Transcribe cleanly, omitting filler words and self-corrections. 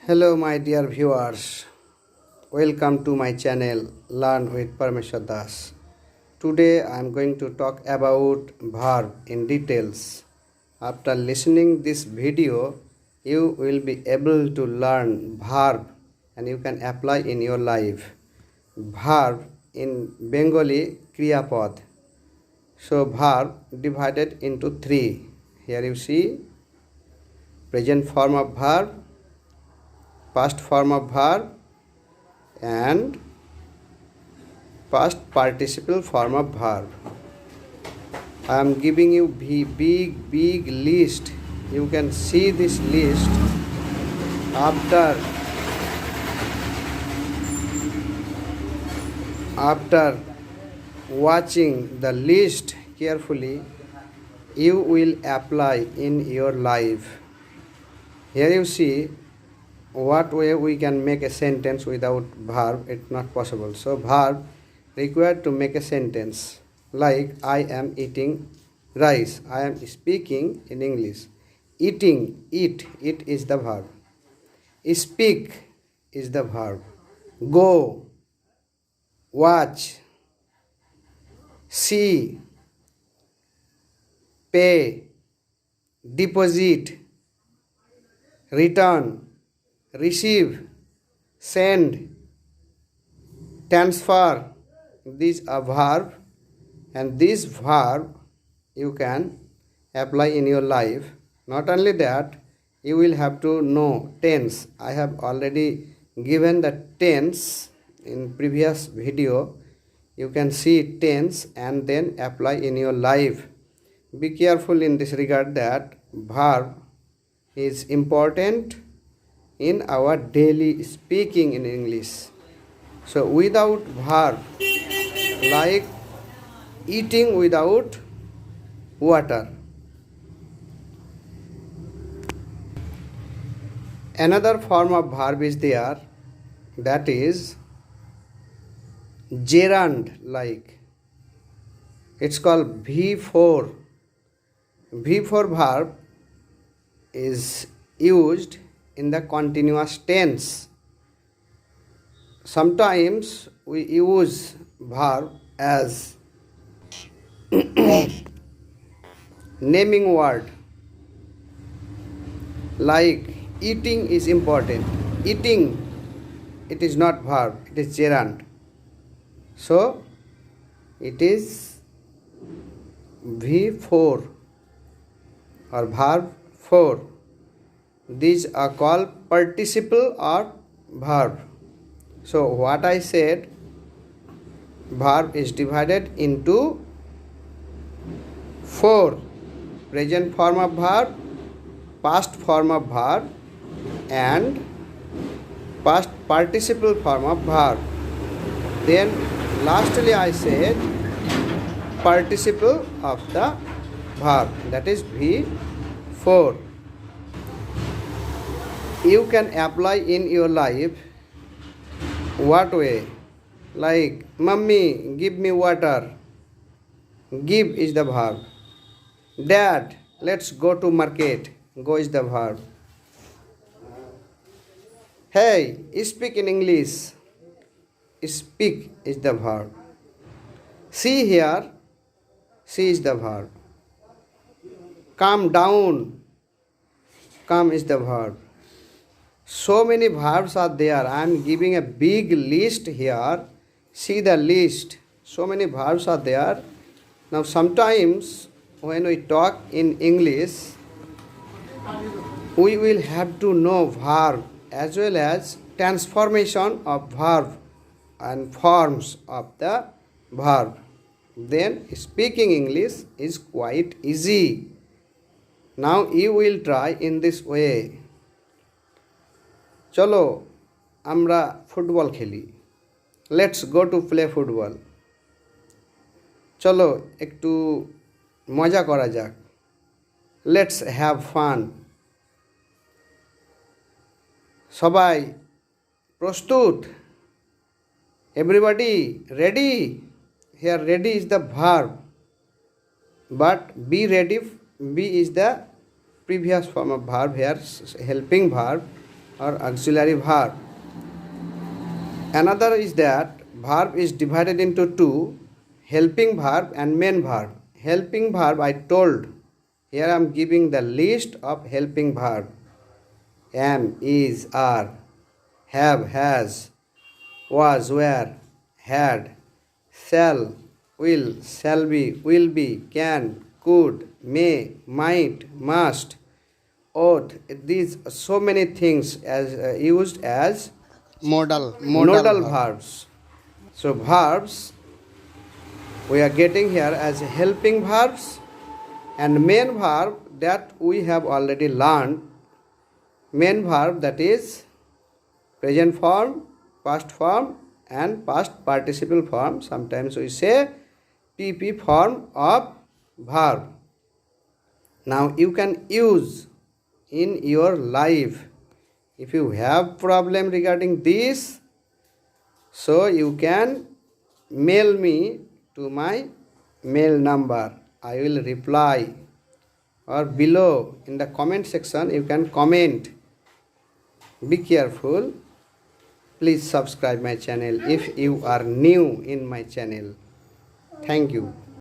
Hello, my dear viewers. Welcome to my channel Learn with Parmeshwar Das. Today I am going to talk about verb in details. After listening this video, you will be able to learn verb and you can apply in your life. Verb in Bengali Kriya Pad. So verb divided into three. Here you see present form of verb, past form of verb and past participle form of verb. I am giving you big list. You can see this list after watching the list carefully. You will apply in your life. Here you see what way we can make a sentence without verb. It's not possible. So verb required to make a sentence like I am eating rice. I am speaking in English. Eating, eat is the verb. Speak is the verb. Go, watch, see, pay, deposit, return, receive, send, transfer. These are verb, and this verb you can apply in your life. Not only that, you will have to know tense. I have already given the tense in previous video. You can see tense and then apply in your life. Be careful in this regard that verb is important in our daily speaking in English. So without verb, like eating without water. Another form of verb is there, that is gerund like. It's called V4. V4 verb is used in the continuous tense. Sometimes we use verb as naming word, like eating is important. Eating, it is not verb, it is gerund. So it is V4 or verb 4. These are called participle or verb. So what I said, verb is divided into 4. Present form of verb, past form of verb and past participle form of verb. Then lastly I said participle of the verb, that is V4. You can apply in your life. What way? Like, Mummy, give me water. Give is the verb. Dad, let's go to market. Go is the verb. Hey, speak in English. Speak is the verb. See here. See is the verb. Calm down. Calm is the verb. So many verbs are there. I am giving a big list here. See the list. So many verbs are there. Now sometimes when we talk in English, we will have to know verb as well as transformation of verb and forms of the verb. Then speaking English is quite easy. Now you will try in this way. চলো আমরা football খেলি। Let's go to play football. চলো একটু মজা করা যাক। Let's have fun. সবাই প্রস্তুত? Everybody ready? Here ready is the verb, but be ready, be is the previous form of verb, here helping verb. or auxiliary verb. Another is that verb is divided into two, helping verb and main verb. Helping verb I told. Here I am giving the list of helping verb. Am, is, are, have, has, was, were, had, shall, will be, can, could, may, might, must, ought. These so many things as used as modal verbs. So verbs we are getting here as helping verbs, and main verb that we have already learned. Main verb, that is present form, past form and past participle form. Sometimes we say PP form of verb. Now you can use in your life. If you have problem regarding this, so you can mail me to my mail number. I will reply, or below in the comment section you can comment. Be careful. Please subscribe my channel if you are new in my channel. Thank you.